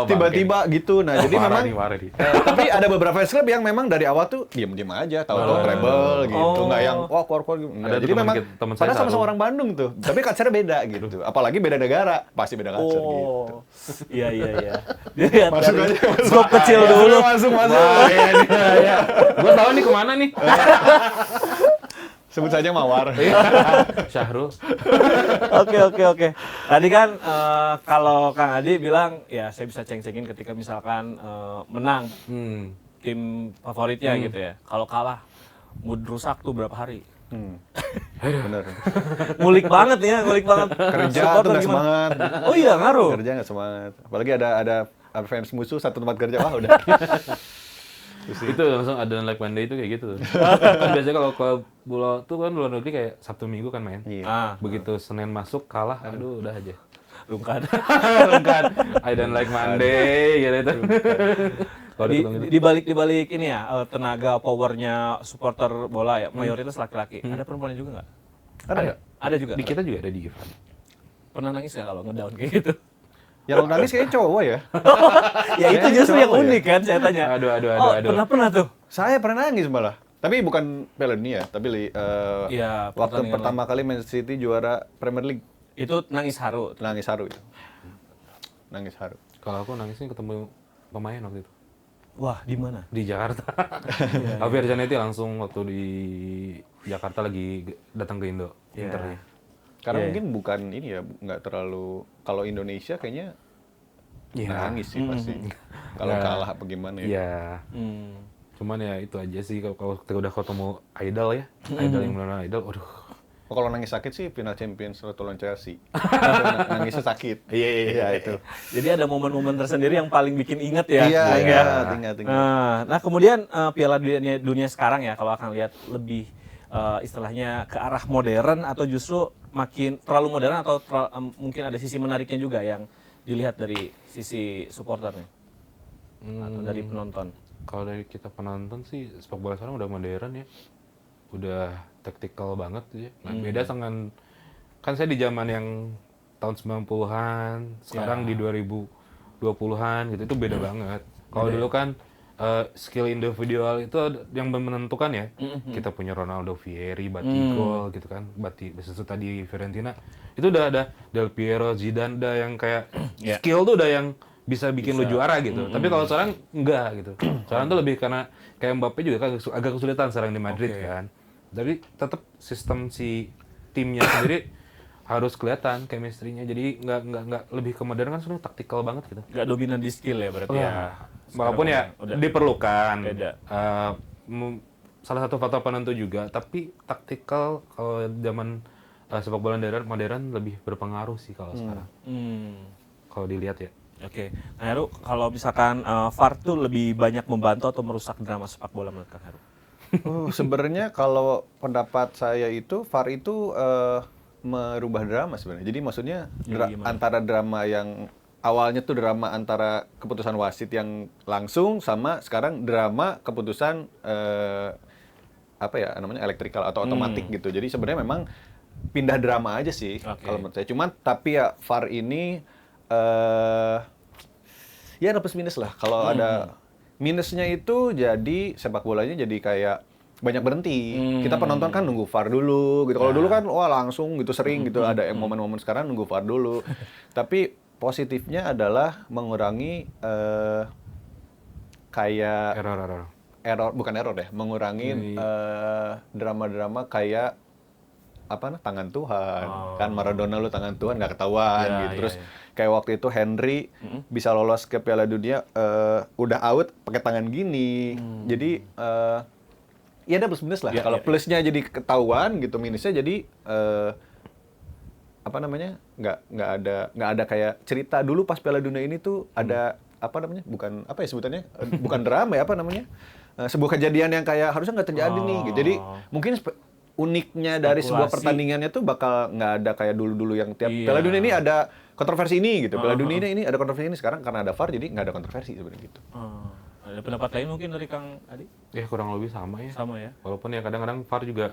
tiba-tiba gitu. Nah, jadi memang tapi ada beberapa fans club yang memang dari awal tuh diam-diam aja, tahu-tahu treble gitu. Nggak yang keluar-keluar gitu. Nah, jadi memang padahal sama-sama orang Bandung tuh. Tapi culture beda gitu. Apalagi beda negara, pasti beda culture gitu. Iya. Dilihat Masuk dari aja. skop kecil dulu. Masuk. Gue tahu nih kemana nih. Sebut saja Mawar. Syahrul. Oke. Tadi kan kalau Kang Adi bilang ya saya bisa ceng-cengin ketika misalkan menang tim favoritnya gitu ya. Kalau kalah mood rusak tuh berapa hari? Bener. Ngulik banget. Kerja Supporter tuh nggak gimana? semangat. Oh iya ngaruh. Kerja nggak semangat. Apalagi ada fans musuh satu tempat kerja, wah udah. Itu langsung ada like Monday itu kayak gitu. Kan biasanya kalau bola tuh kan luar negeri kayak Sabtu Minggu kan main. Iya. Begitu Senin masuk kalah, aduh udah aja. Rungkat. I don't like Monday gitu. Di balik ini ya tenaga powernya supporter bola ya mayoritas laki-laki. Ada perempuannya juga nggak? Ada juga. Di kita juga ada di Ivan. Pernah nangis nggak kalau ngedown kayak gitu? Yang nangis kayaknya cowok ya. Ya itu justru yang unik kan saya tanya. Aduh. Pernah tuh. Saya pernah nangis malah. Tapi bukan Piala Dunia, tapi Iya, waktu pertandingan pertama kali Man City juara Premier League. Itu nangis haru. Nangis haru itu. Nangis haru. Kalau aku nangisnya ketemu pemain waktu itu. Wah, di mana? Di Jakarta. Javier Zanetti langsung waktu di Jakarta lagi datang ke Indo. Inter ya. Karena mungkin bukan ini ya, nggak terlalu, kalau Indonesia kayaknya nangis sih pasti. Kalau kalah apa gimana ya. Iya. Cuman ya itu aja sih kalau udah ketemu idol ya. Idol yang benar idol, aduh. Kalau nangis sakit sih final Champions atau lawan Chelsea. Nangisnya sakit. Iya itu. Jadi ada momen-momen tersendiri yang paling bikin inget ya. Iya, ingat. Nah, kemudian Piala Dunia sekarang ya kalau akan lihat lebih istilahnya ke arah modern atau justru makin terlalu modern atau mungkin ada sisi menariknya juga yang dilihat dari sisi supporternya atau dari penonton. Kalau dari kita penonton sih sepak bola sekarang udah modern ya, udah taktikal banget ya. Nah, beda dengan kan saya di zaman yang tahun 90-an, sekarang di 2020-an gitu itu beda banget. Kalau dulu kan skill individual itu yang menentukan ya. Kita punya Ronaldo, Vieri, Batigol gitu kan. Besutu tadi Fiorentina. Itu udah ada Del Piero, Zidane yang kayak skill tuh udah yang bisa bikin lu juara gitu. Tapi kalau sekarang enggak gitu. Sekarang tuh lebih karena kayak Mbappe juga kan agak kesulitan sekarang di Madrid kan. Tapi tetap sistem si timnya sendiri harus kelihatan chemistry-nya. Jadi nggak lebih ke modern kan sebenarnya taktikal banget gitu. Nggak dominan di skill ya berarti ya. Walaupun ya diperlukan. Beda. Salah satu faktor penentu juga, tapi taktikal kalau zaman sepak bola modern lebih berpengaruh sih kalau sekarang. Kalau dilihat ya. Oke. Nah, Heru, kalau misalkan VAR tuh lebih banyak membantu atau merusak drama sepak bola menurut Kang Heru? Sebenarnya kalau pendapat saya itu VAR itu merubah drama sebenarnya. Jadi maksudnya antara drama yang awalnya tuh drama antara keputusan wasit yang langsung sama sekarang drama keputusan apa ya namanya elektrikal atau otomatik gitu. Jadi sebenarnya memang pindah drama aja sih kalau menurut saya. Cuman tapi ya VAR ini ya ada plus minus lah. Kalau ada minusnya itu jadi sepak bolanya jadi kayak banyak berhenti. Kita penonton kan nunggu VAR dulu gitu. Kalau dulu kan wah langsung gitu sering gitu ada momen-momen sekarang nunggu VAR dulu. Tapi positifnya adalah mengurangi kayak error bukan error deh, mengurangi drama-drama kayak apa tangan Tuhan. Kan Maradona lu tangan Tuhan nggak ketahuan gitu. Terus kayak waktu itu Henry bisa lolos ke Piala Dunia udah out pakai tangan gini. Jadi ya ada plus minus lah. Kalau plusnya jadi ketahuan gitu, minusnya jadi apa namanya nggak ada kayak cerita dulu pas Piala Dunia ini tuh ada apa namanya bukan apa ya sebutannya bukan drama ya apa namanya sebuah kejadian yang kayak harusnya nggak terjadi nih gitu. Jadi mungkin uniknya dari sebuah pertandingannya tuh bakal nggak ada kayak dulu-dulu yang tiap Piala Dunia ini ada kontroversi ini gitu. Piala Dunia ini ada kontroversi ini, sekarang karena ada VAR jadi nggak ada kontroversi sebenarnya gitu. Ada pendapat lain mungkin dari Kang Adi? Ya kurang lebih sama ya. Sama ya. Walaupun ya kadang-kadang VAR juga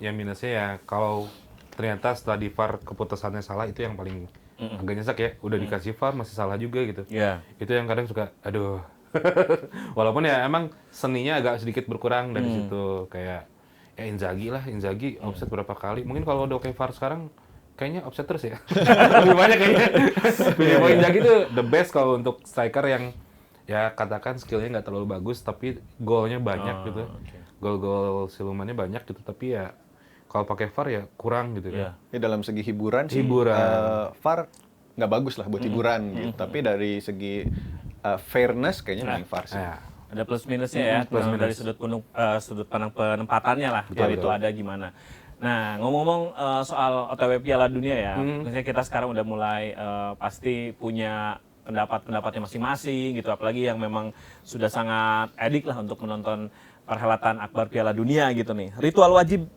ya minusnya ya kalau ternyata setelah di VAR keputusannya salah, itu yang paling agak nyesek ya. Udah dikasih VAR masih salah juga gitu. Iya. Itu yang kadang suka, aduh. Walaupun ya emang seninya agak sedikit berkurang dari situ. Kayak ya Inzaghi offset berapa kali. Mungkin kalau udah kayak VAR sekarang kayaknya offset terus ya. Lebih banyak kayaknya. Filippo Inzaghi itu the best kalau untuk striker yang ya katakan skillnya nggak terlalu bagus tapi golnya banyak gitu. Oke. Gol-gol silumannya banyak gitu, tapi ya kalau pakai VAR ya kurang gitu Iya. kan. Ya dalam segi hiburan sih, Hiburan. VAR nggak bagus lah buat hiburan gitu. Tapi dari segi fairness kayaknya mending VAR sih. Ya, Ada plus minusnya ya, dari sudut pandang penempatannya lah, Betul, itu betul. ada gimana. Nah, ngomong-ngomong soal OTW Piala Dunia ya, misalnya kita sekarang udah mulai pasti punya pendapat-pendapatnya masing-masing gitu, apalagi yang memang sudah sangat edik lah untuk menonton perhelatan akbar Piala Dunia gitu nih. Ritual wajib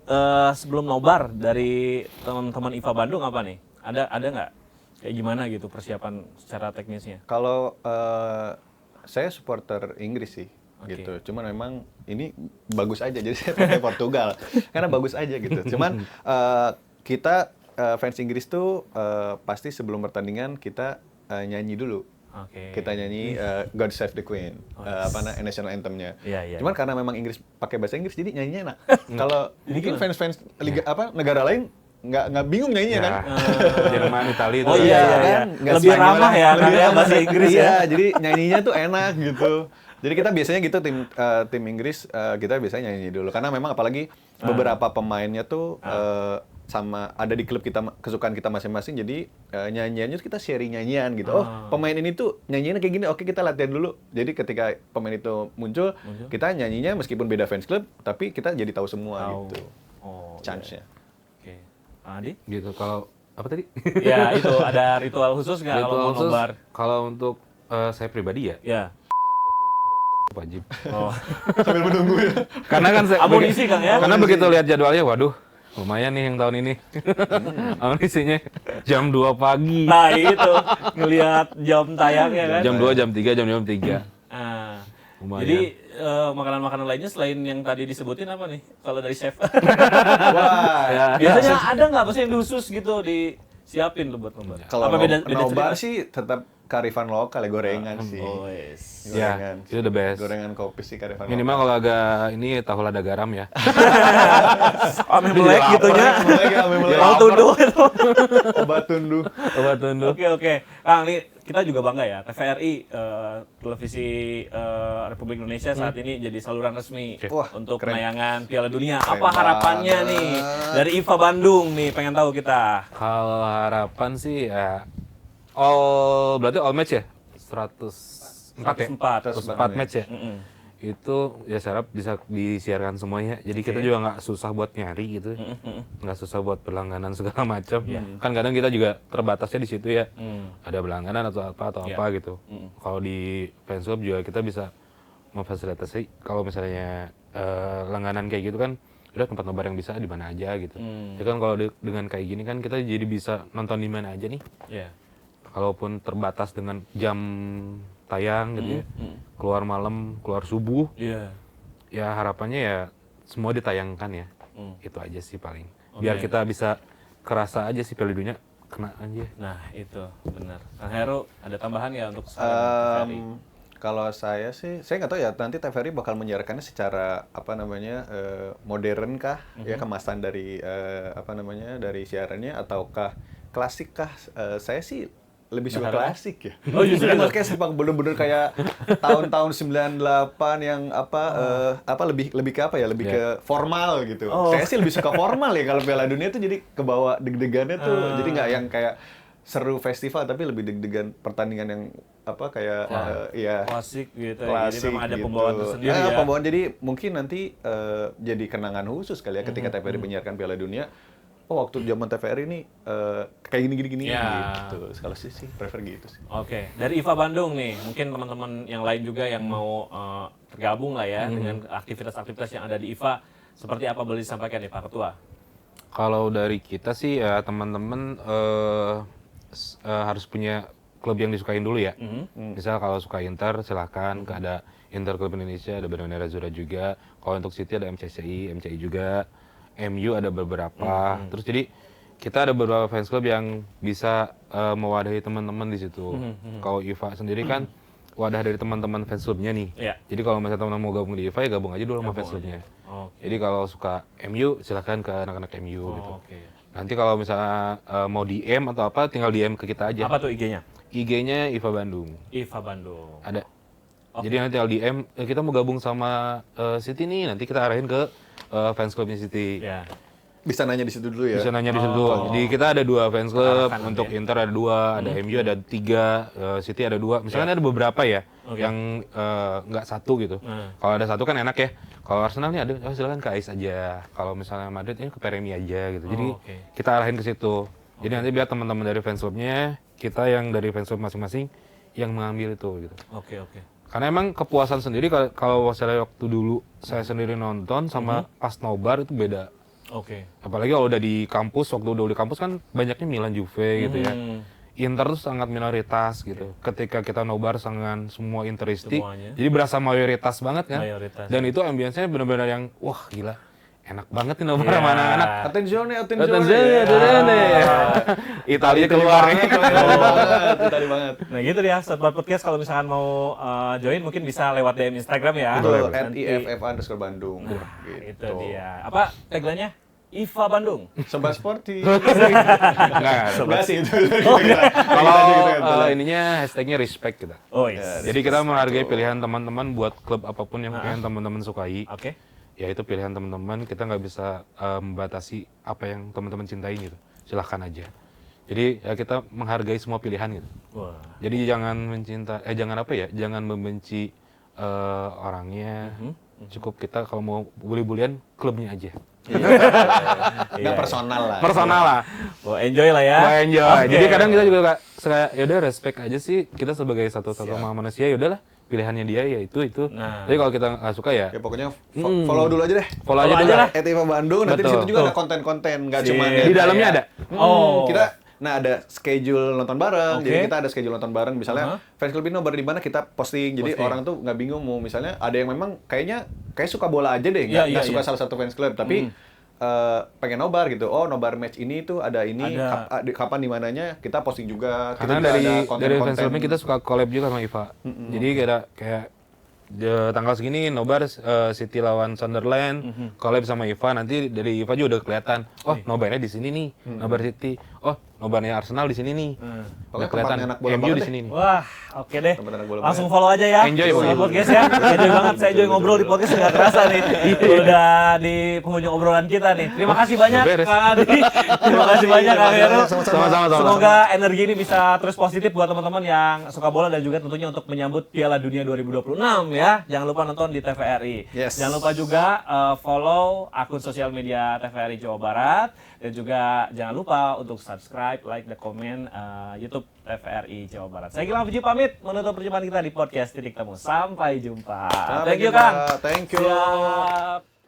sebelum nobar dari teman-teman IFA Bandung apa nih? Ada nggak? Kayak gimana gitu persiapan secara teknisnya? Kalau saya supporter Inggris sih, Oke. gitu. Cuman memang ini bagus aja, jadi saya pakai Portugal karena bagus aja gitu. Cuman kita fans Inggris tuh pasti sebelum pertandingan kita nyanyi dulu. Oke. Kita nyanyi God Save the Queen, national anthem-nya. Iya, iya. Cuman karena memang Inggris pakai bahasa Inggris, jadi nyanyinya enak. Kalau mungkin fans-fans liga negara lain nggak bingung nyanyinya kan. Jerman, Italia itu. Oh iya, iya, iya. Nggak Lebih Spanyol ramah ya, lebih karena ramah. bahasa Inggris ya. Iya, jadi nyanyinya tuh enak gitu. Jadi kita biasanya gitu tim Inggris kita biasanya nyanyi dulu karena memang apalagi beberapa pemainnya tuh sama ada di klub kita kesukaan kita masing-masing, jadi nyanyiannya kita sharing nyanyian gitu. Oh, pemain ini tuh nyanyiannya kayak gini, oke kita latihan dulu. Jadi ketika pemain itu muncul, kita nyanyinya meskipun beda fans club tapi kita jadi tahu semua gitu. Oh, Chance-nya. oke. Adi? Gitu. Kalau apa tadi? Ya itu ada ritual khusus nggak kalau Ritual mau khusus, nobar? kalau untuk saya pribadi ya Ya. wajib. Oh. Sambil menunggu ya. Karena kan Amunisi, Kang, ya? Karena begitu lihat jadwalnya, waduh, lumayan nih yang tahun ini. Amunisinya jam 2 pagi. Nah itu ngelihat jam tayangnya kan. Jam 2, jam 3, jam 3. Ah. Lumayan. Jadi makanan-makanan lainnya selain yang tadi disebutin apa nih? Kalau dari chef. Wah, Biasanya ada nggak pasti yang khusus gitu disiapin tuh buat nobar? kalau Apa beda nobar cerita? sih tetap kearifan lokal ya, gorengan sih. Oh, yes. Gorengan. Ya, itu the best. Gorengan kopi sih kearifan Minimal kalau agak ini tahu lada garam ya. Ame melek gitunya. lokal. Mau tunduh itu. Obat tunduh. Obat tunduk. Oke. Kang, ini kita juga bangga ya. TVRI, televisi Republik Indonesia saat ini jadi saluran resmi Wah, untuk keren. penayangan Piala Dunia. Keren Apa harapannya banget. nih dari IFA Bandung nih? Pengen tahu kita. Kalau harapan sih ya berarti all match ya? 104 ya? 104. 104 match ya? Itu ya saya harap bisa disiarkan semuanya. Jadi kita juga nggak susah buat nyari gitu. Nggak susah buat berlangganan segala macam. Kan kadang kita juga terbatasnya di situ ya. Ada berlangganan atau apa gitu. Kalau di fans club juga kita bisa memfasilitasi kalau misalnya langganan kayak gitu kan udah tempat nobar yang bisa di mana aja gitu. Ya kan kalau dengan kayak gini kan kita jadi bisa nonton di mana aja nih. Iya. Kalaupun terbatas dengan jam tayang gitu ya. Keluar malam, keluar subuh. Iya. Ya harapannya ya semua ditayangkan ya. Itu aja sih paling. Biar kita bisa kerasa aja sih Piala Dunia kena aja. Nah, itu benar. Kang Heru, ada tambahan ya untuk sekarang TVRI? Kalau saya sih, saya nggak tahu ya nanti TVRI bakal menyiarkannya secara modern kah, ya kemasan dari dari siarannya ataukah klasik kah? Saya sih lebih suka klasik ya. Oh, justru Jadi makanya sepak bener-bener kayak tahun-tahun 98 yang lebih ke apa ya? Lebih ke formal gitu. Saya sih lebih suka formal ya kalau Piala Dunia tuh, jadi kebawa deg-degannya tuh. Jadi nggak yang kayak seru festival tapi lebih deg-degan pertandingan yang Klasik gitu ya. klasik Jadi memang ada gitu. pembawaan tersendiri ya. Pembawaan, jadi mungkin nanti jadi kenangan khusus kali ya ketika TVRI menyiarkan Piala Dunia. Oh, waktu zaman TVRI ini kayak gini Ya. gitu. Kalau sih prefer gitu sih. Oke, dari IFA Bandung nih, mungkin teman-teman yang lain juga yang mau tergabung lah ya dengan aktivitas-aktivitas yang ada di IFA, seperti apa boleh disampaikan nih Pak Ketua? Kalau dari kita sih ya teman-teman harus punya klub yang disukain dulu ya. Misal kalau suka Inter silahkan ada Inter Klub Indonesia, ada Bandung Nerazzurra juga. Kalau untuk City ada MCI juga. MU ada beberapa. Terus jadi kita ada beberapa fans club yang bisa mewadahi teman-teman di situ. Kalau IFA sendiri kan wadah dari teman-teman fans clubnya nih. Iya. Jadi kalau misalnya teman-teman mau gabung di IFA ya gabung aja dulu sama fans clubnya. Oke. Jadi kalau suka MU silakan ke anak-anak MU gitu. Oke. Nanti kalau misalnya mau DM atau apa tinggal DM ke kita aja. Apa tuh IG-nya? IG-nya IFA Bandung. IFA Bandung. Ada. Jadi nanti tinggal DM kita mau gabung sama City nih, nanti kita arahin ke fans clubnya City. Ya. Bisa nanya di situ dulu ya. Bisa nanya di situ. Jadi kita ada 2 fans club, Arahkan untuk nanti ya. Inter ada 2, ada MU ada 3, City ada 2. Misalnya ada beberapa ya yang nggak satu gitu. Kalau ada satu kan enak ya. Kalau Arsenal nih ada, silakan ke AIS aja. Kalau misalnya Madrid ini ke Premi aja gitu. Jadi kita arahin ke situ. Jadi nanti biar teman-teman dari fans clubnya, kita yang dari fans club masing-masing yang mengambil itu gitu. Oke. Karena emang kepuasan sendiri kalau saya waktu dulu saya sendiri nonton sama pas nobar itu beda. Oke. Apalagi kalau udah di kampus, waktu udah di kampus kan banyaknya Milan, Juve gitu ya. Inter tuh sangat minoritas gitu. Ketika kita nobar dengan semua Interisti, Semuanya. jadi berasa mayoritas banget kan. Mayoritas. Dan itu ambience-nya benar-benar yang wah gila. Enak banget nih nobar sama anak-anak. Attenzione. Italia keluar. Tadi banget. Nah gitu ya, Sobat Podcast kalau misalkan mau join mungkin bisa lewat DM Instagram ya. Betul, Nanti- @iff_bandung. Itu dia. Apa tagline-nya? IFA Bandung. Sobat sporty. Enggak. Sebelah sih itu. Kalau ininya hashtagnya respect kita. Oh iya. Jadi kita menghargai pilihan teman-teman buat klub apapun yang pengen teman-teman sukai. Oke. Ya itu pilihan teman-teman, kita nggak bisa membatasi apa yang teman-teman cintai gitu. Silahkan aja. Jadi ya kita menghargai semua pilihan gitu. Wah. Jadi jangan jangan apa ya, jangan membenci orangnya. Cukup kita kalau mau bully-bulian klubnya aja. Nggak personal lah. Personal lah. Wah, enjoy lah ya. Mau enjoy. Oke. Jadi kadang kita juga suka ya udah respect aja sih, kita sebagai satu-satu manusia ya udahlah pilihannya dia ya itu. Nah. Tapi kalau kita nggak suka ya Ya pokoknya follow dulu aja deh. follow aja Follow dulu aja lah. @ifa Bandung, nanti di Betul. situ juga ada konten-konten, nggak cuma Di dalamnya ada. Nah ada schedule nonton bareng, Oke. jadi kita ada schedule nonton bareng. Misalnya fans club ini nobar di mana kita posting, jadi orang tuh nggak bingung mau misalnya ada yang memang kayak suka bola aja deh, nggak suka salah satu fans club, tapi pengen nobar gitu. Oh nobar match ini tuh ada ini, kapan di mananya kita posting juga. Karena Kita juga ada dari konten-konten. fans clubnya kita suka collab juga sama IFA. Jadi kayak tanggal segini nobar City lawan Sunderland, collab sama IFA, nanti dari IFA juga udah kelihatan. Oh, nobarnya di sini nih, nobar City. Oh, nobarnya Arsenal di sini nih. Pokoknya Udah kelihatan. tempatnya anak bola MU banget di deh. sini nih. Wah, oke deh. Tempat anak bola Langsung follow aja ya. Enjoy, Sobat pokoknya. Podcast ya. Enjoy banget. Saya enjoy ngobrol di podcast nggak terasa nih. Udah di penghujung obrolan kita nih. Terima kasih banyak beres. Kak Adi. Terima kasih banyak Kak Heru. Sama-sama. Semoga energi ini bisa terus positif buat teman-teman yang suka bola dan juga tentunya untuk menyambut Piala Dunia 2026 ya. Jangan lupa nonton di TVRI. Yes. Jangan lupa juga follow akun sosial media TVRI Jawa Barat dan juga jangan lupa untuk subscribe, like, dan komen YouTube TVRI Jawa Barat. Saya Gilang Puji pamit menutup perjumpaan kita di podcast Titik Temu. Sampai jumpa. Sampai Thank you jumpa. Kang. Thank you. Siap.